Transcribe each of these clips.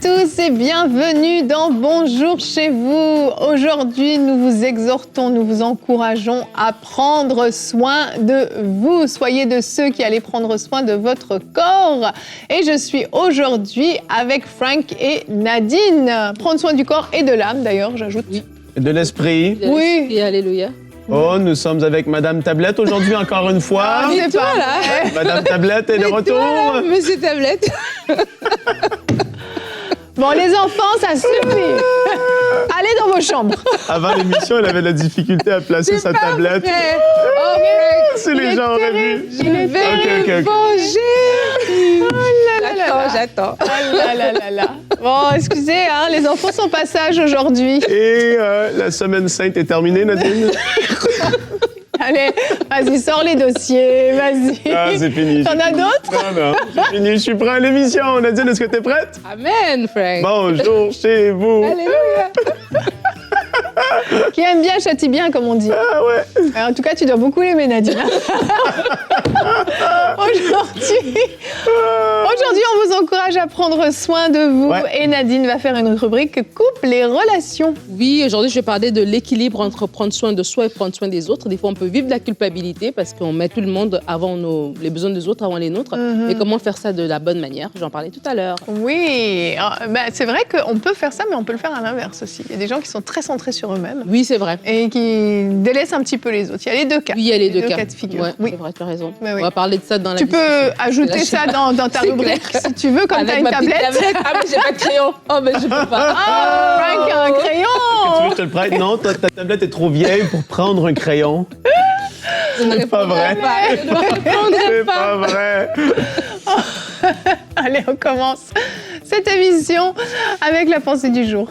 tous et bienvenue dans Bonjour chez vous. Aujourd'hui, nous vous exhortons, nous vous encourageons à prendre soin de vous. Soyez de ceux qui allez prendre soin de votre corps. Et je suis aujourd'hui avec Frank et Nadine. Prendre soin du corps et de l'âme, d'ailleurs, j'ajoute. Oui. Et de l'esprit. Oui. Et alléluia. Oh, nous sommes avec Madame Tablette aujourd'hui encore une fois. Ah, c'est toi, pas là. vrai. Madame Tablette est de retour. Toi, là, Monsieur Tablette. Bon, les enfants, ça suffit. Allez dans vos chambres. Avant l'émission, elle avait de la difficulté à placer sa tablette. Vrai. Oh, Si les gens auraient vu. Il est Ok. J'attends. Ah là là là. Bon, excusez, hein, les enfants sont pas sages aujourd'hui. Et la semaine sainte est terminée, Nadine? Allez, vas-y, sors les dossiers, vas-y. Ah, c'est fini. T'en as d'autres? Non, j'ai fini. Je suis prêt à l'émission. Nadine, est-ce que t'es prête? Amen, Frank. Bonjour chez vous. Alléluia. Qui aime bien, châtie bien, comme on dit. Ah ouais. En tout cas, tu dois beaucoup l'aimer, Nadine. Aujourd'hui, on vous encourage à prendre soin de vous. Ouais. Et Nadine va faire une rubrique couple et relations. Oui, aujourd'hui, je vais parler de l'équilibre entre prendre soin de soi et prendre soin des autres. Des fois, on peut vivre de la culpabilité parce qu'on met tout le monde avant les besoins des autres, avant les nôtres. Mais comment faire ça de la bonne manière? J'en parlais tout à l'heure. Oui, c'est vrai qu'on peut faire ça, mais on peut le faire à l'inverse aussi. Il y a des gens qui sont très centrés sur eux-mêmes Oui, c'est vrai. et qui délaissent un petit peu les autres. Il y a les deux cas. Oui, il y a les deux cas. de figure. Ouais, Oui. c'est vrai, tu as raison. Ouais, oui. On va parler de ça dans la Tu peux ajouter ça dans ta C'est rubrique clair. si tu veux, comme tu as Avec une ma petite tablette. Ah, mais j'ai pas de crayon. Oh, ben je peux pas. Ah, Frank a un Tu veux crayon. que je te le prête? Non, ta tablette est trop vieille pour prendre un crayon. C'est pas vrai. Je ne répondrai C'est pas. pas vrai. Allez, on commence cette émission avec la pensée du jour.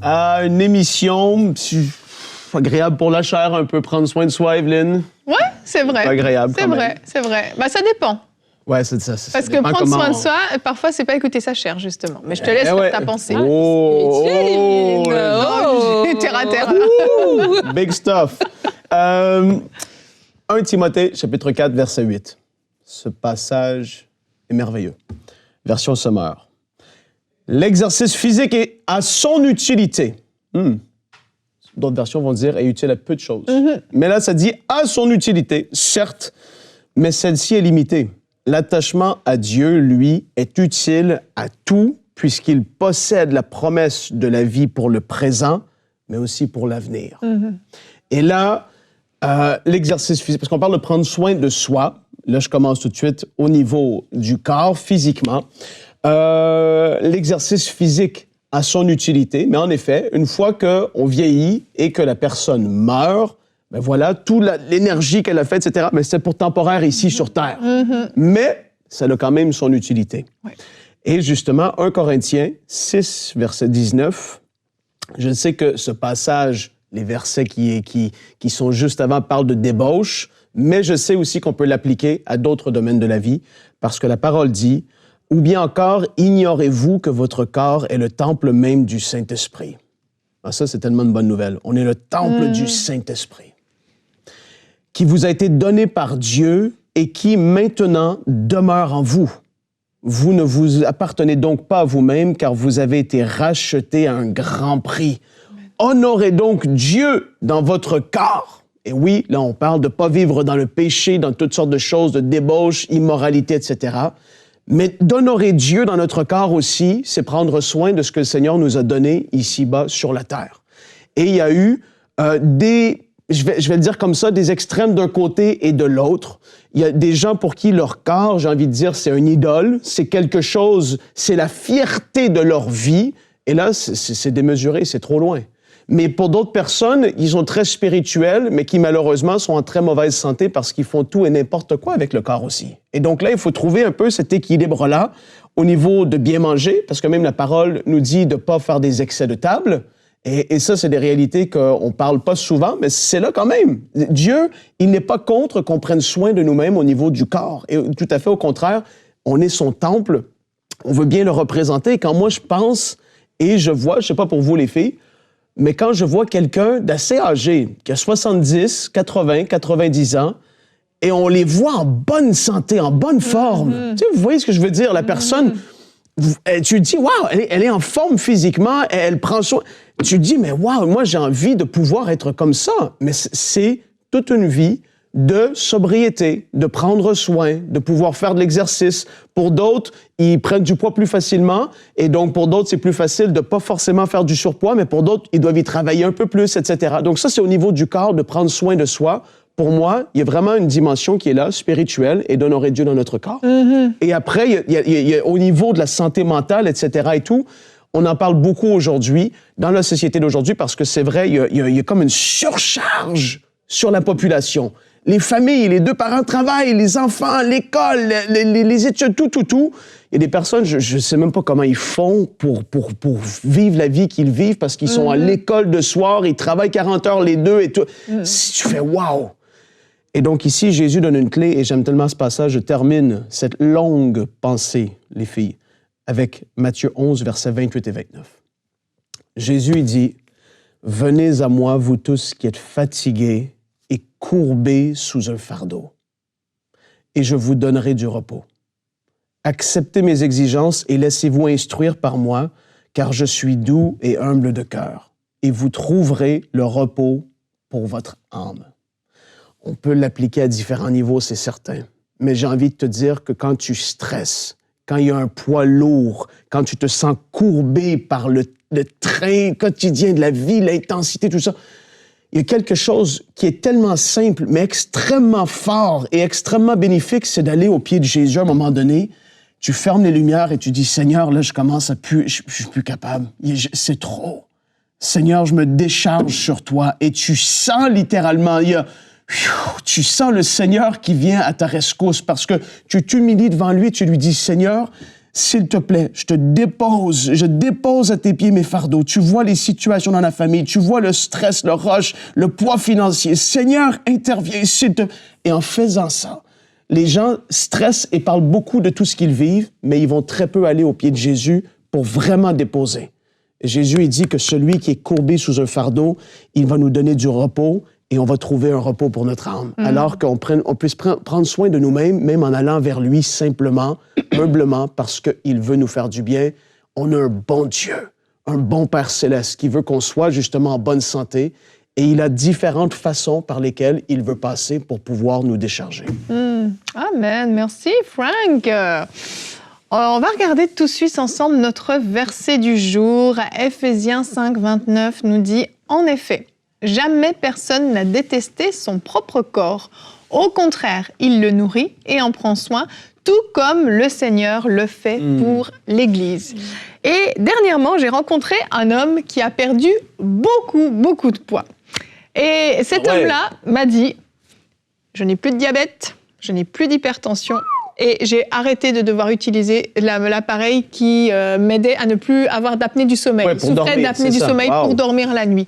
Une émission agréable pour la chair, un peu prendre soin de soi, Evelyne. Ouais, c'est vrai. C'est agréable C'est quand même. vrai, c'est vrai. Ça dépend. Ouais, c'est ça. Parce que prendre soin de soi, parfois, c'est pas écouter sa chair, justement. Mais je te laisse faire ta pensée. Oh, Terre à terre. big stuff. 1 Timothée, chapitre 4, verset 8. Ce passage est merveilleux. Version Sommaire. L'exercice physique a son utilité. D'autres versions vont dire est utile à peu de choses. Mais là, ça dit a son utilité, certes, mais celle-ci est limitée. L'attachement à Dieu, lui, est utile à tout, puisqu'il possède la promesse de la vie pour le présent, mais aussi pour l'avenir. Et là, l'exercice physique, parce qu'on parle de prendre soin de soi, là, je commence tout de suite au niveau du corps, physiquement. L'exercice physique a son utilité, mais en effet, une fois qu'on vieillit et que la personne meurt, ben voilà, toute l'énergie qu'elle a faite, etc., mais c'est pour temporaire ici sur Terre. Mais ça a quand même son utilité. Ouais. Et justement, 1 Corinthiens 6, verset 19, je sais que ce passage, les versets qui sont juste avant parlent de débauche, mais je sais aussi qu'on peut l'appliquer à d'autres domaines de la vie, parce que la parole dit « Ou bien encore, ignorez-vous que votre corps est le temple même du Saint-Esprit. » Ah, ça, c'est tellement une bonne nouvelle. On est le temple du Saint-Esprit, qui vous a été donné par Dieu et qui maintenant demeure en vous. Vous ne vous appartenez donc pas à vous-même, car vous avez été rachetés à un grand prix. Honorez donc Dieu dans votre corps. Et oui, là, on parle de ne pas vivre dans le péché, dans toutes sortes de choses, de débauche, immoralité, etc. Mais d'honorer Dieu dans notre corps aussi, c'est prendre soin de ce que le Seigneur nous a donné ici-bas sur la terre. Et il y a eu je vais le dire comme ça, des extrêmes d'un côté et de l'autre. Il y a des gens pour qui leur corps, j'ai envie de dire, c'est une idole, c'est quelque chose, c'est la fierté de leur vie. Et là, c'est démesuré, c'est trop loin. Mais pour d'autres personnes, ils sont très spirituels, mais qui malheureusement sont en très mauvaise santé parce qu'ils font tout et n'importe quoi avec le corps aussi. Et donc là, il faut trouver un peu cet équilibre-là au niveau de bien manger, parce que même la parole nous dit de ne pas faire des excès de table. Et ça, c'est des réalités qu'on ne parle pas souvent, mais c'est là quand même. Dieu, il n'est pas contre qu'on prenne soin de nous-mêmes au niveau du corps. Et tout à fait au contraire, on est son temple, on veut bien le représenter. Et quand moi, je pense et je vois, je ne sais pas pour vous les filles, mais quand je vois quelqu'un d'assez âgé, qui a 70, 80, 90 ans, et on les voit en bonne santé, en bonne forme. Tu sais, vous voyez ce que je veux dire? La personne, tu te dis, waouh, elle est en forme physiquement, elle prend soin. Tu te dis, mais waouh, moi j'ai envie de pouvoir être comme ça. Mais c'est toute une vie de sobriété, de prendre soin, de pouvoir faire de l'exercice. Pour d'autres, ils prennent du poids plus facilement, et donc pour d'autres, c'est plus facile de pas forcément faire du surpoids, mais pour d'autres, ils doivent y travailler un peu plus, etc. Donc ça, c'est au niveau du corps, de prendre soin de soi. Pour moi, il y a vraiment une dimension qui est là, spirituelle, et d'honorer Dieu dans notre corps. Et après, il y a au niveau de la santé mentale, etc. et tout, on en parle beaucoup aujourd'hui, dans la société d'aujourd'hui, parce que c'est vrai, il y a comme une surcharge sur la population. Les familles, les deux parents travaillent, les enfants, l'école, les études, tout. Il y a des personnes, je ne sais même pas comment ils font pour vivre la vie qu'ils vivent parce qu'ils sont à l'école de soir, ils travaillent 40 heures les deux et tout. Si tu fais « wow ». Et donc ici, Jésus donne une clé et j'aime tellement ce passage. Je termine cette longue pensée, les filles, avec Matthieu 11, versets 28 et 29. Jésus, il dit « Venez à moi, vous tous qui êtes fatigués et courbés sous un fardeau, et je vous donnerai du repos. Acceptez mes exigences et laissez-vous instruire par moi, car je suis doux et humble de cœur, et vous trouverez le repos pour votre âme. » On peut l'appliquer à différents niveaux, c'est certain, mais j'ai envie de te dire que quand tu stresses, quand il y a un poids lourd, quand tu te sens courbé par le train quotidien de la vie, l'intensité, tout ça, il y a quelque chose qui est tellement simple, mais extrêmement fort et extrêmement bénéfique, c'est d'aller au pied de Jésus à un moment donné. Tu fermes les lumières et tu dis, Seigneur, là, je suis plus capable. C'est trop. Seigneur, je me décharge sur toi. Et tu sens littéralement, tu sens le Seigneur qui vient à ta rescousse parce que tu t'humilies devant lui et tu lui dis, Seigneur, s'il te plaît, je dépose à tes pieds mes fardeaux. Tu vois les situations dans la famille, tu vois le stress, le rush, le poids financier. Seigneur, interviens, s'il te plaît. Et en faisant ça, les gens stressent et parlent beaucoup de tout ce qu'ils vivent, mais ils vont très peu aller au pied de Jésus pour vraiment déposer. Et Jésus, il dit que celui qui est courbé sous un fardeau, il va nous donner du repos et on va trouver un repos pour notre âme. Alors qu'on puisse prendre soin de nous-mêmes, même en allant vers lui simplement, humblement, parce qu'il veut nous faire du bien. On a un bon Dieu, un bon Père céleste qui veut qu'on soit justement en bonne santé et il a différentes façons par lesquelles il veut passer pour pouvoir nous décharger. Amen. Merci, Frank. On va regarder tout de suite ensemble notre verset du jour. Ephésiens 5, 29 nous dit « En effet, jamais personne n'a détesté son propre corps. Au contraire, il le nourrit et en prend soin, tout comme le Seigneur le fait pour l'Église. » Et dernièrement, j'ai rencontré un homme qui a perdu beaucoup de poids. Et cet homme-là m'a dit « Je n'ai plus de diabète, je n'ai plus d'hypertension. » Et j'ai arrêté de devoir utiliser l'appareil qui m'aidait à ne plus avoir d'apnée du sommeil. Il souffrait d'apnée du sommeil pour dormir la nuit.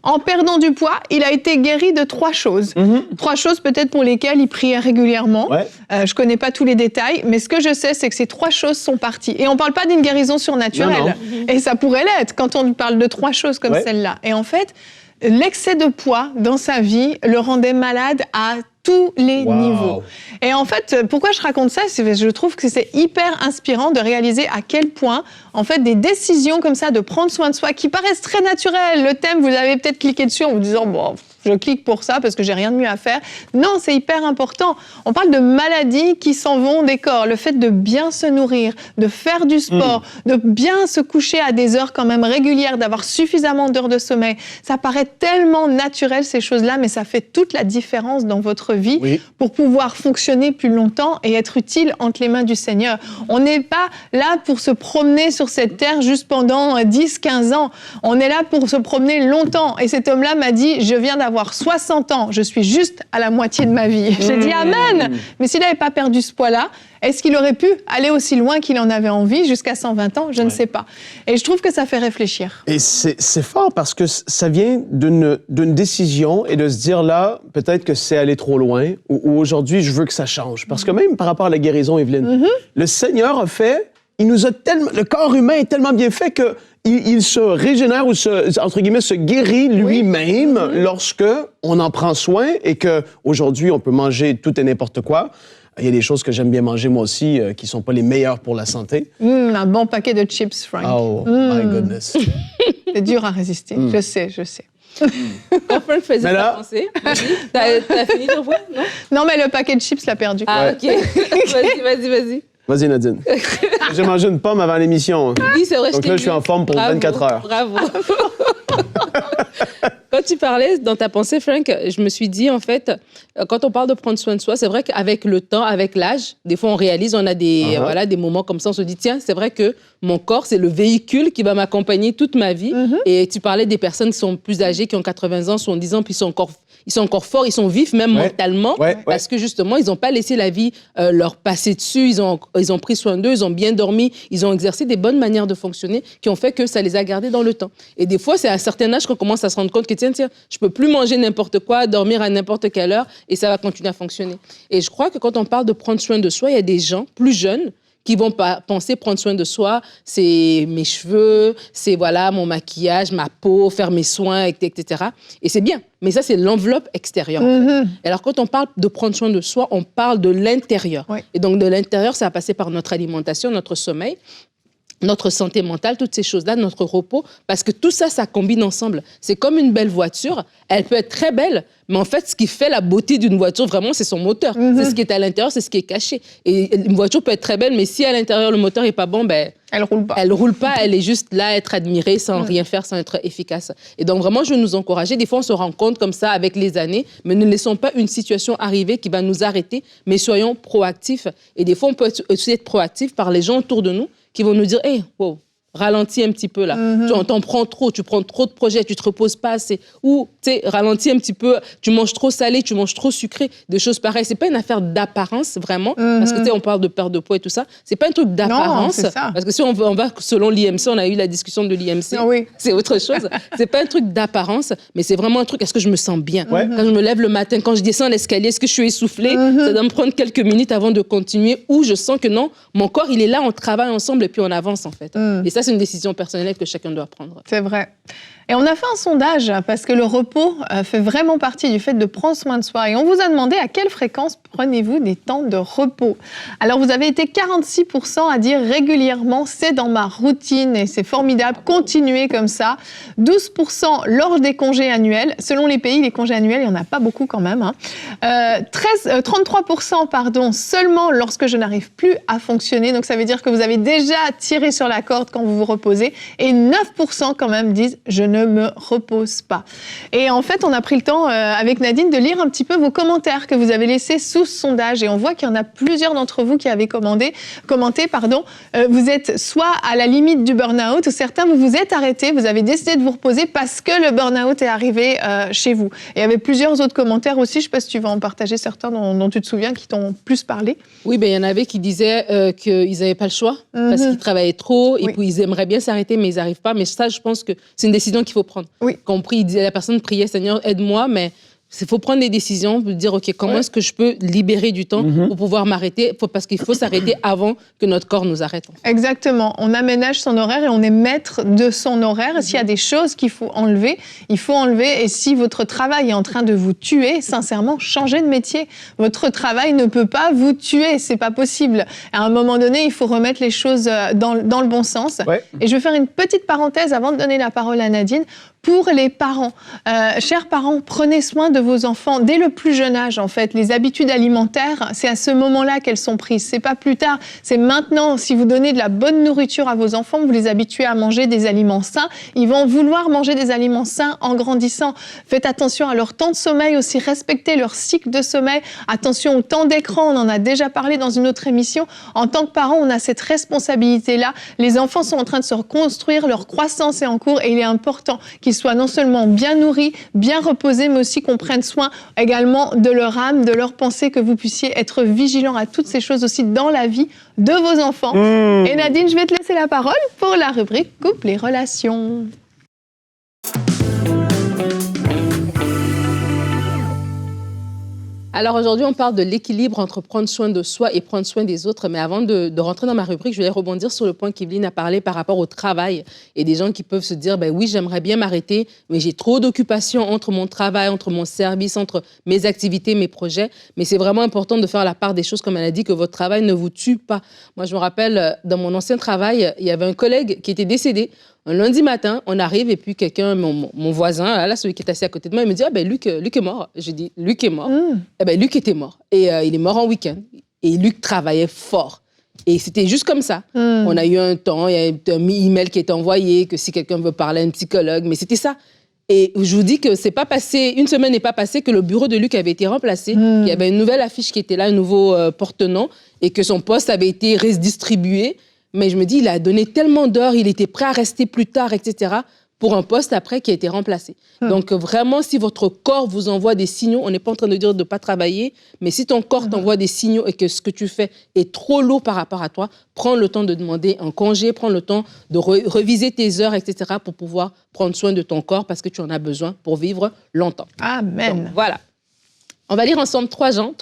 En perdant du poids, il a été guéri de 3 choses. 3 choses peut-être pour lesquelles il priait régulièrement. Je ne connais pas tous les détails, mais ce que je sais, c'est que ces 3 choses sont parties. Et on ne parle pas d'une guérison surnaturelle. Non. Et ça pourrait l'être quand on parle de 3 choses comme celle-là. Et en fait, l'excès de poids dans sa vie le rendait malade à tous les niveaux. Et en fait, pourquoi je raconte ça? C'est parce que je trouve que c'est hyper inspirant de réaliser à quel point, en fait, des décisions comme ça, de prendre soin de soi, qui paraissent très naturelles. Le thème, vous avez peut-être cliqué dessus en vous disant, bon, je clique pour ça parce que j'ai rien de mieux à faire. Non, c'est hyper important. On parle de maladies qui s'en vont des corps. Le fait de bien se nourrir, de faire du sport, de bien se coucher à des heures quand même régulières, d'avoir suffisamment d'heures de sommeil. Ça paraît tellement naturel, ces choses-là, mais ça fait toute la différence dans votre vie pour pouvoir fonctionner plus longtemps et être utile entre les mains du Seigneur. On n'est pas là pour se promener sur cette terre juste pendant 10-15 ans. On est là pour se promener longtemps. Et cet homme-là m'a dit, je viens d'avoir 60 ans, je suis juste à la moitié de ma vie. J'ai dit Amen. Mais s'il n'avait pas perdu ce poids-là, est-ce qu'il aurait pu aller aussi loin qu'il en avait envie, jusqu'à 120 ans? Je ne sais pas. Et je trouve que ça fait réfléchir. Et c'est fort parce que ça vient d'une décision et de se dire là, peut-être que c'est aller trop loin ou aujourd'hui, je veux que ça change. Parce que même par rapport à la guérison, Evelyne, le Seigneur a fait il nous a tellement, le corps humain est tellement bien fait que il se régénère ou entre guillemets, se guérit lui-même lorsque on en prend soin et que aujourd'hui on peut manger tout et n'importe quoi. Il y a des choses que j'aime bien manger moi aussi qui sont pas les meilleures pour la santé. Un bon paquet de chips, Frank. Oh my goodness. C'est dur à résister. Je sais. Quand Frank faisait ta pensée, t'as fini de voir, non? Non, mais le paquet de chips l'a perdu. Ah, OK. Vas-y. Vas-y, Nadine. J'ai mangé une pomme avant l'émission. Oui, c'est vrai. Donc là, je suis en forme pour 24 heures. Bravo. Quand tu parlais dans ta pensée, Frank, je me suis dit, en fait, quand on parle de prendre soin de soi, c'est vrai qu'avec le temps, avec l'âge, des fois, on réalise, on a des moments comme ça, on se dit, tiens, c'est vrai que mon corps, c'est le véhicule qui va m'accompagner toute ma vie. Et tu parlais des personnes qui sont plus âgées, qui ont 80 ans, 70 ans, puis ils sont encore forts, ils sont vifs, même mentalement, parce que justement, ils n'ont pas laissé la vie leur passer dessus, ils ont pris soin d'eux, ils ont bien dormi, ils ont exercé des bonnes manières de fonctionner qui ont fait que ça les a gardés dans le temps. Et des fois, c'est à un certain âge qu'on commence à se rendre compte que, tiens, je peux plus manger n'importe quoi, dormir à n'importe quelle heure, et ça va continuer à fonctionner. Et je crois que quand on parle de prendre soin de soi, il y a des gens plus jeunes qui vont penser prendre soin de soi, c'est mes cheveux, c'est mon maquillage, ma peau, faire mes soins, etc. Et c'est bien, mais ça, c'est l'enveloppe extérieure. En fait. Et alors, quand on parle de prendre soin de soi, on parle de l'intérieur. Et donc, de l'intérieur, ça va passer par notre alimentation, notre sommeil, notre santé mentale, toutes ces choses-là, notre repos, parce que tout ça, ça combine ensemble. C'est comme une belle voiture, elle peut être très belle, mais en fait, ce qui fait la beauté d'une voiture, vraiment, c'est son moteur. C'est ce qui est à l'intérieur, c'est ce qui est caché. Et une voiture peut être très belle, mais si à l'intérieur, le moteur n'est pas bon, elle roule pas. Elle roule pas, elle est juste là à être admirée sans rien faire, sans être efficace. Et donc, vraiment, je veux nous encourager. Des fois, on se rend compte comme ça avec les années, mais ne laissons pas une situation arriver qui va nous arrêter, mais soyons proactifs. Et des fois, on peut aussi être proactif par les gens autour de nous qui vont nous dire « Hey, wow, ralentis un petit peu là. Tu t'en prends trop, tu prends trop de projets, tu te reposes pas assez. Ou, tu sais, ralentis un petit peu, tu manges trop salé, tu manges trop sucré, des choses pareilles. C'est pas une affaire d'apparence, vraiment. Parce que, tu sais, on parle de perte de poids et tout ça. C'est pas un truc d'apparence. Non, c'est ça. Parce que si on va selon l'IMC, on a eu la discussion de l'IMC. C'est autre chose. C'est pas un truc d'apparence, mais c'est vraiment un truc, est-ce que je me sens bien? Quand je me lève le matin, quand je descends l'escalier, est-ce que je suis essoufflée? Ça doit me prendre quelques minutes avant de continuer. Ou je sens que non, mon corps, il est là, on travaille ensemble et puis on avance, en fait. Et ça, c'est une décision personnelle que chacun doit prendre. C'est vrai. Et on a fait un sondage parce que le repos fait vraiment partie du fait de prendre soin de soi. Et on vous a demandé à quelle fréquence prenez-vous des temps de repos. Alors, vous avez été 46% à dire régulièrement, c'est dans ma routine et c'est formidable, continuez comme ça. 12% lors des congés annuels. Selon les pays, les congés annuels, il n'y en a pas beaucoup quand même. 33% seulement lorsque je n'arrive plus à fonctionner. Donc, ça veut dire que vous avez déjà tiré sur la corde quand vous vous reposez. Et 9% quand même disent, je ne me repose pas. Et en fait, on a pris le temps avec Nadine de lire un petit peu vos commentaires que vous avez laissés sous ce sondage. Et on voit qu'il y en a plusieurs d'entre vous qui avez commenté. Vous êtes soit à la limite du burn-out, ou certains vous vous êtes arrêtés, vous avez décidé de vous reposer parce que le burn-out est arrivé chez vous. Et il y avait plusieurs autres commentaires aussi. Je ne sais pas si tu vas en partager certains dont tu te souviens qui t'ont plus parlé. Oui, il y en avait qui disaient qu'ils n'avaient pas le choix parce qu'ils travaillaient trop et puis ils aimeraient bien s'arrêter, mais ils n'arrivent pas. Mais ça, je pense que c'est une décision qu'il faut prendre. Quand on prie, la personne priait, Seigneur, aide-moi, mais il faut prendre des décisions, dire, OK, comment est-ce que je peux libérer du temps pour pouvoir m'arrêter? Parce qu'il faut s'arrêter avant que notre corps nous arrête. En fait. Exactement. On aménage son horaire et on est maître de son horaire. S'il y a des choses qu'il faut enlever, il faut enlever. Et si votre travail est en train de vous tuer, sincèrement, changez de métier. Votre travail ne peut pas vous tuer. C'est pas possible. À un moment donné, il faut remettre les choses dans le bon sens. Et je vais faire une petite parenthèse avant de donner la parole à Nadine. Pour les parents, chers parents, prenez soin de vos enfants dès le plus jeune âge, en fait. Les habitudes alimentaires, c'est à ce moment-là qu'elles sont prises. C'est pas plus tard, c'est maintenant. Si vous donnez de la bonne nourriture à vos enfants, vous les habituez à manger des aliments sains, ils vont vouloir manger des aliments sains en grandissant. Faites attention à leur temps de sommeil aussi, respectez leur cycle de sommeil. Attention au temps d'écran, on en a déjà parlé dans une autre émission. En tant que parents, on a cette responsabilité-là. Les enfants sont en train de se reconstruire, leur croissance est en cours et il est important qu'ils soient non seulement bien nourris, bien reposés, mais aussi qu'on prenne soin également de leur âme, de leurs pensées, que vous puissiez être vigilants à toutes ces choses aussi dans la vie de vos enfants. Et Nadine, je vais te laisser la parole pour la rubrique Couple et relations. Alors aujourd'hui, on parle de l'équilibre entre prendre soin de soi et prendre soin des autres. Mais avant de rentrer dans ma rubrique, je voulais rebondir sur le point qu'Evelyne a parlé par rapport au travail. Et des gens qui peuvent se dire, ben oui, j'aimerais bien m'arrêter, mais j'ai trop d'occupations entre mon travail, entre mon service, entre mes activités, mes projets. Mais c'est vraiment important de faire la part des choses, comme elle a dit, que votre travail ne vous tue pas. Moi, je me rappelle, dans mon ancien travail, il y avait un collègue qui était décédé. Un lundi matin, on arrive et puis quelqu'un, mon voisin, là, celui qui est assis à côté de moi, il me dit « Ah ben Luc est mort ». J'ai dit « Luc est mort ». Eh ben Luc était mort. Et il est mort en week-end. Et Luc travaillait fort. Et c'était juste comme ça. On a eu un temps, il y a un email qui est envoyé, que si quelqu'un veut parler à un psychologue, mais c'était ça. Et je vous dis que c'est pas passé, une semaine n'est pas passée que le bureau de Luc avait été remplacé. Il y avait une nouvelle affiche qui était là, un nouveau porte-nom, et que son poste avait été redistribué. Mais je me dis, il a donné tellement d'heures, il était prêt à rester plus tard, etc., pour un poste après qui a été remplacé. Donc vraiment, si votre corps vous envoie des signaux, on n'est pas en train de dire de ne pas travailler, mais si ton corps t'envoie des signaux et que ce que tu fais est trop lourd par rapport à toi, prends le temps de demander un congé, prends le temps de reviser tes heures, etc., pour pouvoir prendre soin de ton corps parce que tu en as besoin pour vivre longtemps. Amen. Donc, voilà. On va lire ensemble 3 Jean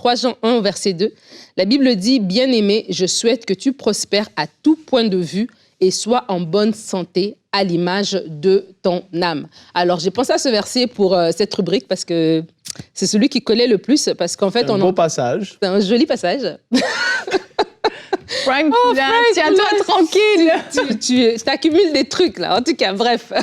1, verset 2. La Bible dit « Bien-aimé, je souhaite que tu prospères à tout point de vue et sois en bonne santé à l'image de ton âme. » Alors, j'ai pensé à ce verset pour cette rubrique parce que c'est celui qui collait le plus. Parce qu'en fait, un beau passage. C'est un joli passage. Frank, tiens-toi tranquille. Tu accumules des trucs, là. En tout cas, bref.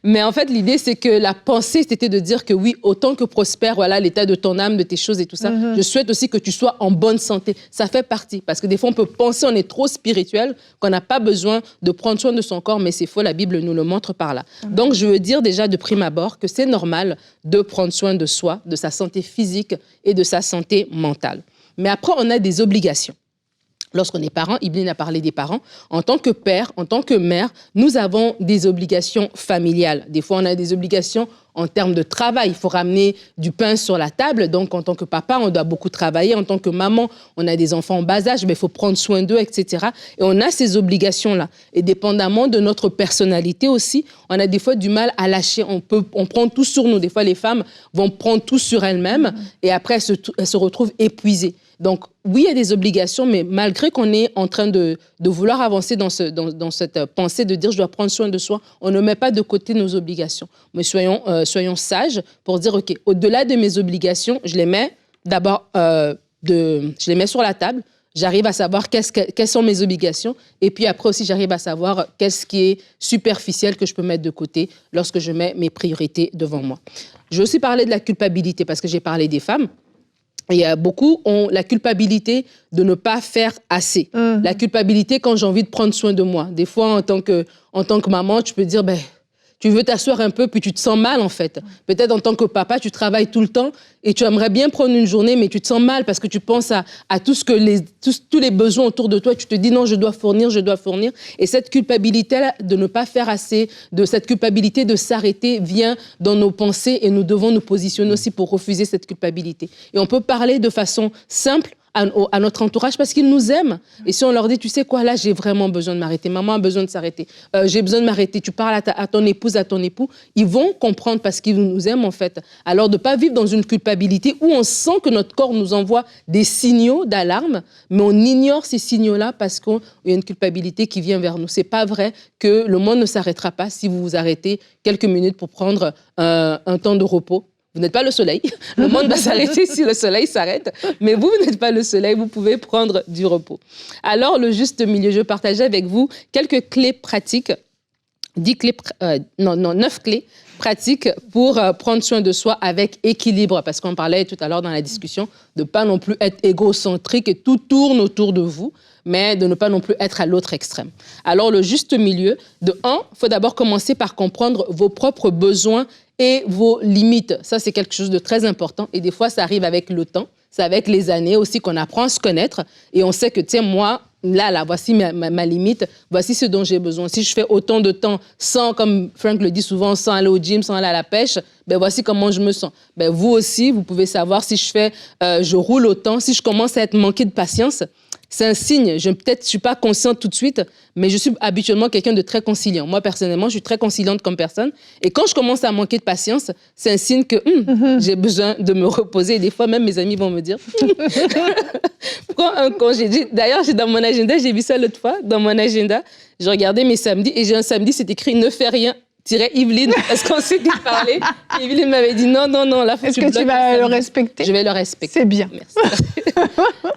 Mais en fait, l'idée, c'est que la pensée, c'était de dire que oui, autant que prospère, voilà, l'état de ton âme, de tes choses et tout ça, je souhaite aussi que tu sois en bonne santé. Ça fait partie. Parce que des fois, on peut penser on est trop spirituel, qu'on n'a pas besoin de prendre soin de son corps, mais c'est faux, la Bible nous le montre par là. Donc, je veux dire déjà de prime abord que c'est normal de prendre soin de soi, de sa santé physique et de sa santé mentale. Mais après, on a des obligations. Lorsqu'on est parent, Evelyne a parlé des parents, en tant que père, en tant que mère, nous avons des obligations familiales. Des fois, on a des obligations en termes de travail. Il faut ramener du pain sur la table. Donc, en tant que papa, on doit beaucoup travailler. En tant que maman, on a des enfants en bas âge, mais il faut prendre soin d'eux, etc. Et on a ces obligations-là. Et dépendamment de notre personnalité aussi, on a des fois du mal à lâcher. On prend tout sur nous. Des fois, les femmes vont prendre tout sur elles-mêmes et après, elles se retrouvent épuisées. Donc, oui, il y a des obligations, mais malgré qu'on est en train de vouloir avancer dans cette pensée de dire « je dois prendre soin de soi », on ne met pas de côté nos obligations. Mais soyons sages pour dire « ok, au-delà de mes obligations, je les mets d'abord je les mets sur la table, j'arrive à savoir quelles sont mes obligations, et puis après aussi, j'arrive à savoir qu'est-ce qui est superficiel que je peux mettre de côté lorsque je mets mes priorités devant moi. » Je vais aussi parler de la culpabilité, parce que j'ai parlé des femmes. Et beaucoup ont la culpabilité de ne pas faire assez. La culpabilité quand j'ai envie de prendre soin de moi. Des fois, en tant que maman, tu peux dire, tu veux t'asseoir un peu, puis tu te sens mal, en fait. Peut-être en tant que papa, tu travailles tout le temps et tu aimerais bien prendre une journée, mais tu te sens mal parce que tu penses à tous les besoins autour de toi. Tu te dis, non, je dois fournir. Et cette culpabilité de ne pas faire assez, de cette culpabilité de s'arrêter, vient dans nos pensées et nous devons nous positionner aussi pour refuser cette culpabilité. Et on peut parler de façon simple à notre entourage parce qu'ils nous aiment. Et si on leur dit, tu sais quoi, là, j'ai vraiment besoin de m'arrêter. Maman a besoin de s'arrêter. J'ai besoin de m'arrêter. Tu parles à ton épouse, à ton époux. Ils vont comprendre parce qu'ils nous aiment, en fait. Alors, de ne pas vivre dans une culpabilité où on sent que notre corps nous envoie des signaux d'alarme, mais on ignore ces signaux-là parce qu'il y a une culpabilité qui vient vers nous. C'est pas vrai que le monde ne s'arrêtera pas si vous vous arrêtez quelques minutes pour prendre un temps de repos. Vous n'êtes pas le soleil. Le monde va s'arrêter si le soleil s'arrête. Mais vous n'êtes pas le soleil. Vous pouvez prendre du repos. Alors, le juste milieu, je partageais avec vous quelques clés pratiques, 9 clés pratiques pour prendre soin de soi avec équilibre. Parce qu'on parlait tout à l'heure dans la discussion de ne pas non plus être égocentrique et tout tourne autour de vous, mais de ne pas non plus être à l'autre extrême. Alors, le juste milieu, il faut d'abord commencer par comprendre vos propres besoins et vos limites. Ça, c'est quelque chose de très important. Et des fois, ça arrive avec le temps. C'est avec les années aussi qu'on apprend à se connaître. Et on sait que, tiens, moi, là, voici ma limite. Voici ce dont j'ai besoin. Si je fais autant de temps sans, comme Frank le dit souvent, sans aller au gym, sans aller à la pêche, voici comment je me sens. Vous aussi, vous pouvez savoir si je roule autant, si je commence à être manqué de patience, c'est un signe. Peut-être je suis pas consciente tout de suite, mais je suis habituellement quelqu'un de très conciliant. Moi, personnellement, je suis très conciliante comme personne. Et quand je commence à manquer de patience, c'est un signe que j'ai besoin de me reposer. Et des fois, même mes amis vont me dire... quand j'ai dit... D'ailleurs, dans mon agenda, j'ai vu ça l'autre fois, dans mon agenda, je regardais mes samedis et j'ai un samedi, c'est écrit « Ne fais rien ». Yveline, parce qu'on s'était parlé. Yveline m'avait dit non, là, faut que tu bloques. Est-ce que tu vas le respecter? Je vais le respecter. C'est bien. Merci.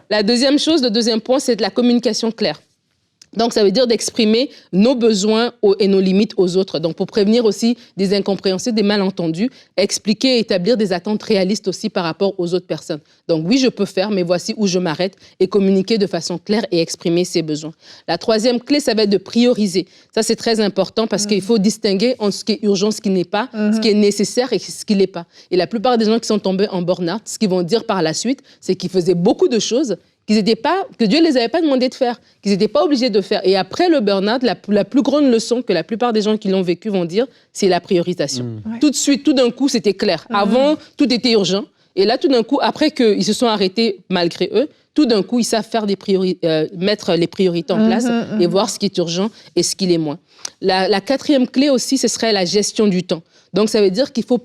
La deuxième chose, le deuxième point, c'est de la communication claire. Donc, ça veut dire d'exprimer nos besoins et nos limites aux autres. Donc, pour prévenir aussi des incompréhensions, des malentendus, expliquer et établir des attentes réalistes aussi par rapport aux autres personnes. Donc, oui, je peux faire, mais voici où je m'arrête et communiquer de façon claire et exprimer ses besoins. La troisième clé, ça va être de prioriser. Ça, c'est très important parce qu'il faut distinguer entre ce qui est urgent, ce qui n'est pas, ce qui est nécessaire et ce qui ne l'est pas. Et la plupart des gens qui sont tombés en burn-out, ce qu'ils vont dire par la suite, c'est qu'ils faisaient beaucoup de choses que Dieu ne les avait pas demandé de faire, qu'ils n'étaient pas obligés de faire. Et après le burn-out, la plus grande leçon que la plupart des gens qui l'ont vécu vont dire, c'est la priorisation. Ouais. Tout de suite, tout d'un coup, c'était clair. Avant, tout était urgent. Et là, tout d'un coup, après qu'ils se sont arrêtés malgré eux, tout d'un coup, ils savent faire mettre les priorités en place et voir ce qui est urgent et ce qui l'est moins. La quatrième clé aussi, ce serait la gestion du temps. Donc, ça veut dire qu'il faut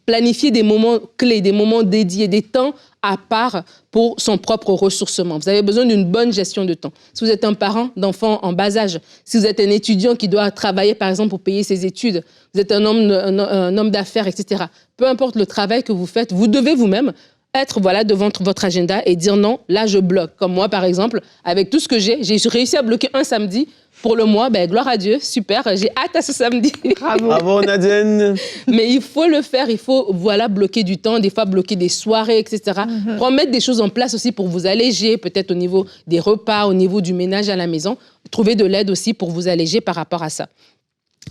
planifier des moments clés, des moments dédiés, des temps à part pour son propre ressourcement. Vous avez besoin d'une bonne gestion de temps. Si vous êtes un parent d'enfants en bas âge, si vous êtes un étudiant qui doit travailler, par exemple, pour payer ses études, vous êtes un homme d'affaires, etc. Peu importe le travail que vous faites, vous devez vous-même être devant votre agenda et dire non, là, je bloque. Comme moi, par exemple, avec tout ce que j'ai réussi à bloquer un samedi. Pour le mois, gloire à Dieu, super, j'ai hâte à ce samedi. Bravo Nadine. Mais il faut le faire, il faut bloquer du temps, des fois bloquer des soirées, etc. Pour mettre des choses en place aussi pour vous alléger, peut-être au niveau des repas, au niveau du ménage à la maison. Trouver de l'aide aussi pour vous alléger par rapport à ça.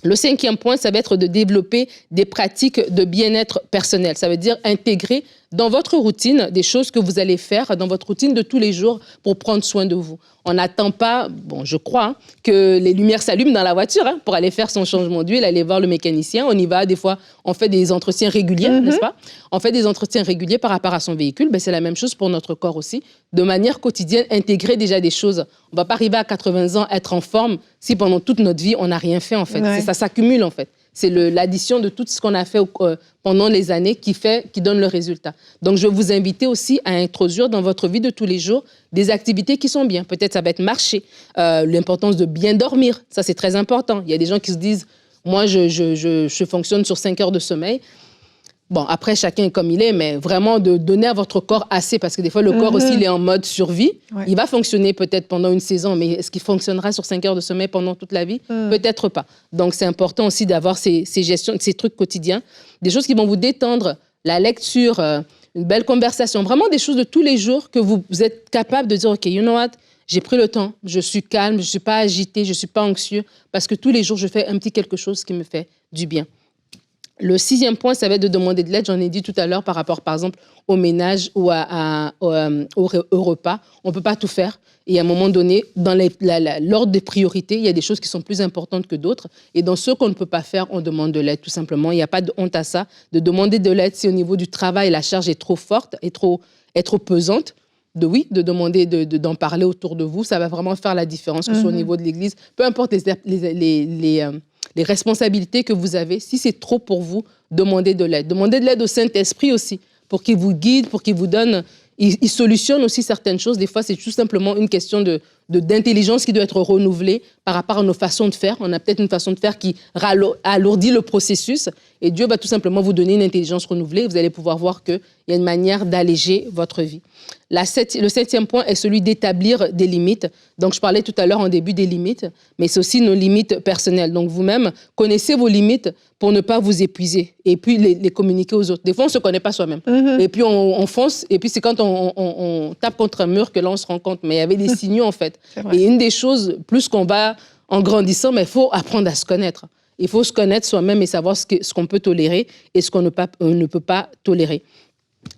Le cinquième point, ça va être de développer des pratiques de bien-être personnel. Ça veut dire intégrer dans votre routine des choses que vous allez faire dans votre routine de tous les jours pour prendre soin de vous. On n'attend pas, je crois, que les lumières s'allument dans la voiture pour aller faire son changement d'huile, aller voir le mécanicien. On y va, des fois, on fait des entretiens réguliers, n'est-ce pas? On fait des entretiens réguliers par rapport à son véhicule. C'est la même chose pour notre corps aussi. De manière quotidienne, intégrer déjà des choses. On ne va pas arriver à 80 ans, être en forme, si pendant toute notre vie, on n'a rien fait, en fait. Ouais. Ça s'accumule, en fait. C'est l'addition de tout ce qu'on a fait pendant les années qui donne le résultat. Donc, je vais vous inviter aussi à introduire dans votre vie de tous les jours des activités qui sont bien. Peut-être ça va être marcher, l'importance de bien dormir. Ça, c'est très important. Il y a des gens qui se disent, moi, je fonctionne sur 5 heures de sommeil. Bon, après, chacun est comme il est, mais vraiment de donner à votre corps assez, parce que des fois, le corps aussi, il est en mode survie. Ouais. Il va fonctionner peut-être pendant une saison, mais est-ce qu'il fonctionnera sur 5 heures de sommeil pendant toute la vie? Peut-être pas. Donc, c'est important aussi d'avoir ces gestions, ces trucs quotidiens, des choses qui vont vous détendre, la lecture, une belle conversation, vraiment des choses de tous les jours que vous êtes capable de dire, OK, you know what? J'ai pris le temps, je suis calme, je ne suis pas agitée, je ne suis pas anxieux, parce que tous les jours, je fais un petit quelque chose qui me fait du bien. Le 6e point, ça va être de demander de l'aide. J'en ai dit tout à l'heure par rapport, par exemple, au ménage ou au repas. On ne peut pas tout faire. Et à un moment donné, dans l'ordre des priorités, il y a des choses qui sont plus importantes que d'autres. Et dans ce qu'on ne peut pas faire, on demande de l'aide, tout simplement. Il n'y a pas de honte à ça. De demander de l'aide si au niveau du travail, la charge est trop forte, est trop pesante. De demander d'en parler autour de vous. Ça va vraiment faire la différence, que ce soit au niveau de l'Église. Peu importe les responsabilités que vous avez, si c'est trop pour vous, demandez de l'aide. Demandez de l'aide au Saint-Esprit aussi, pour qu'il vous guide, pour qu'il vous donne... Il solutionne aussi certaines choses. Des fois, c'est tout simplement une question d'intelligence qui doit être renouvelée par rapport à nos façons de faire. On a peut-être une façon de faire qui alourdit le processus et Dieu va tout simplement vous donner une intelligence renouvelée. Vous allez pouvoir voir qu'il y a une manière d'alléger votre vie. Le 7e point est celui d'établir des limites. Donc, je parlais tout à l'heure en début des limites, mais c'est aussi nos limites personnelles. Donc, vous-même, connaissez vos limites pour ne pas vous épuiser et puis les communiquer aux autres. Des fois, on ne se connaît pas soi-même. Et puis, on fonce et puis c'est quand on tape contre un mur que là, on se rend compte. Mais il y avait des signaux, en fait. Et une des choses, plus qu'on va en grandissant, mais il faut apprendre à se connaître. Il faut se connaître soi-même et savoir ce qu'on peut tolérer et ce qu'on ne peut pas tolérer.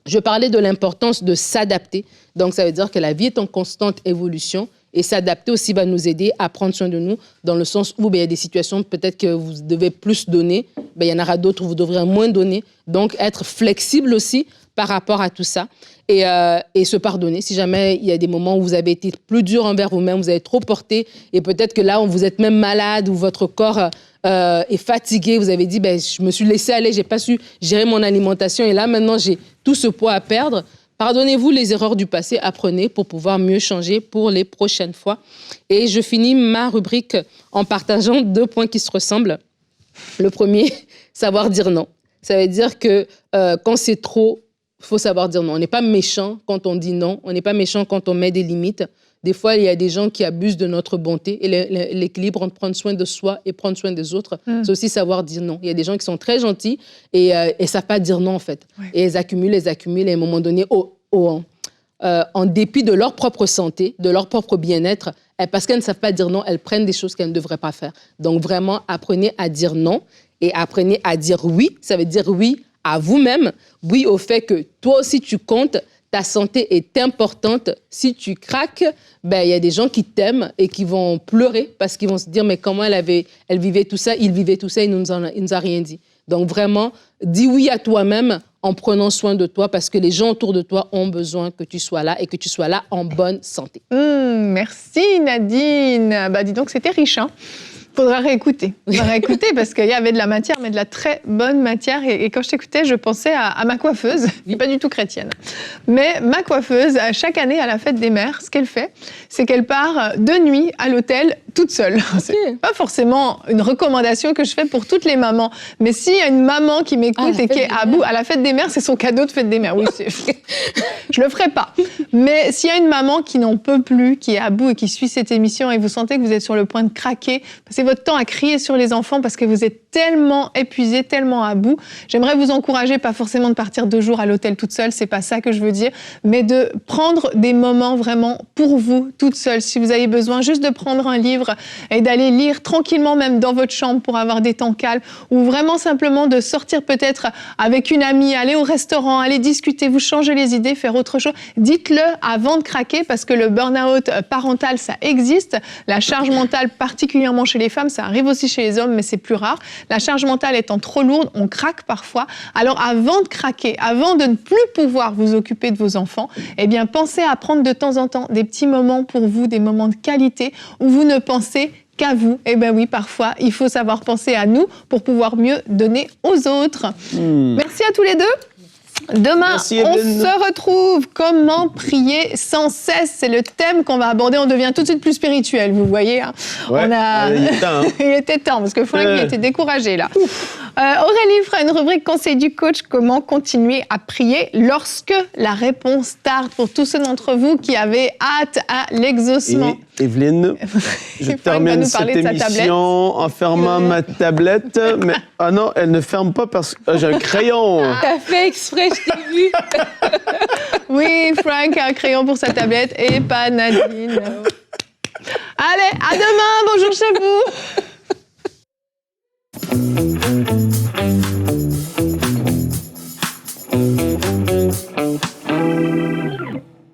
Je parlais de l'importance de s'adapter. Donc, ça veut dire que la vie est en constante évolution et s'adapter aussi va nous aider à prendre soin de nous dans le sens où il y a des situations peut-être que vous devez plus donner ben, il y en aura d'autres où vous devrez moins donner. Donc, être flexible aussi par rapport à tout ça et se pardonner. Si jamais il y a des moments où vous avez été plus dur envers vous-même, vous avez trop porté et peut-être que là, vous êtes même malade ou votre corps est fatigué, vous avez dit, ben, je me suis laissé aller, j'ai pas su gérer mon alimentation et là, maintenant, j'ai tout ce poids à perdre. Pardonnez-vous les erreurs du passé, apprenez pour pouvoir mieux changer pour les prochaines fois. Et je finis ma rubrique en partageant 2 points qui se ressemblent. Le premier, savoir dire non. Ça veut dire que quand c'est trop, il faut savoir dire non. On n'est pas méchant quand on dit non, on n'est pas méchant quand on met des limites. Des fois, il y a des gens qui abusent de notre bonté et l'équilibre entre prendre soin de soi et prendre soin des autres, c'est aussi savoir dire non. Il y a des gens qui sont très gentils et ne savent pas dire non, en fait. Ouais. Et ils accumulent et à un moment donné, en dépit de leur propre santé, de leur propre bien-être, parce qu'elles ne savent pas dire non, elles prennent des choses qu'elles ne devraient pas faire. Donc, vraiment, apprenez à dire non et apprenez à dire oui. Ça veut dire oui à vous-même, oui au fait que toi aussi, tu comptes. Ta santé est importante. Si tu craques, ben, y a des gens qui t'aiment et qui vont pleurer parce qu'ils vont se dire, mais comment elle vivait tout ça, il vivait tout ça, il nous a rien dit. Donc vraiment, dis oui à toi-même en prenant soin de toi parce que les gens autour de toi ont besoin que tu sois là et que tu sois là en bonne santé. Merci Nadine. Bah, dis donc, c'était riche, hein. Faudra réécouter parce qu'il y avait de la matière, mais de la très bonne matière. Et quand je t'écoutais, je pensais à ma coiffeuse, qui n'est pas du tout chrétienne. Mais ma coiffeuse, chaque année à la fête des mères, ce qu'elle fait, c'est qu'elle part de nuit à l'hôtel toute seule. Okay. C'est pas forcément une recommandation que je fais pour toutes les mamans. Mais s'il y a une maman qui m'écoute et qui est à bout, à la fête des mères, c'est son cadeau de fête des mères. Oui, je le ferai pas. Mais s'il y a une maman qui n'en peut plus, qui est à bout et qui suit cette émission et vous sentez que vous êtes sur le point de craquer, passez votre temps à crier sur les enfants parce que vous êtes tellement épuisé, tellement à bout. J'aimerais vous encourager, pas forcément de partir 2 jours à l'hôtel toute seule, c'est pas ça que je veux dire, mais de prendre des moments vraiment pour vous, toute seule. Si vous avez besoin juste de prendre un livre et d'aller lire tranquillement, même dans votre chambre pour avoir des temps calmes, ou vraiment simplement de sortir peut-être avec une amie, aller au restaurant, aller discuter, vous changer les idées, faire autre chose, dites-le avant de craquer parce que le burn-out parental, ça existe. La charge mentale, particulièrement chez les femmes, ça arrive aussi chez les hommes, mais c'est plus rare. La charge mentale étant trop lourde, on craque parfois. Alors avant de craquer, avant de ne plus pouvoir vous occuper de vos enfants, eh bien pensez à prendre de temps en temps des petits moments pour vous, des moments de qualité où vous ne pensez qu'à vous. Eh bien oui, parfois, il faut savoir penser à nous pour pouvoir mieux donner aux autres. Merci à tous les deux. Demain, merci, on se retrouve. Comment prier sans cesse? C'est le thème qu'on va aborder. On devient tout de suite plus spirituel, vous voyez. Hein. Ouais, il était temps, parce que Franck était découragé, là. Aurélie fera une rubrique conseil du coach. Comment continuer à prier lorsque la réponse tarde? Pour tous ceux d'entre vous qui avaient hâte à l'exaucement. Et Evelyne, je termine cette émission en fermant ma tablette. Mais ah non, elle ne ferme pas parce que j'ai un crayon. T'as fait exprès, je t'ai vu. Oui, Frank a un crayon pour sa tablette et pas Nadine. Allez, à demain, bonjour chez vous.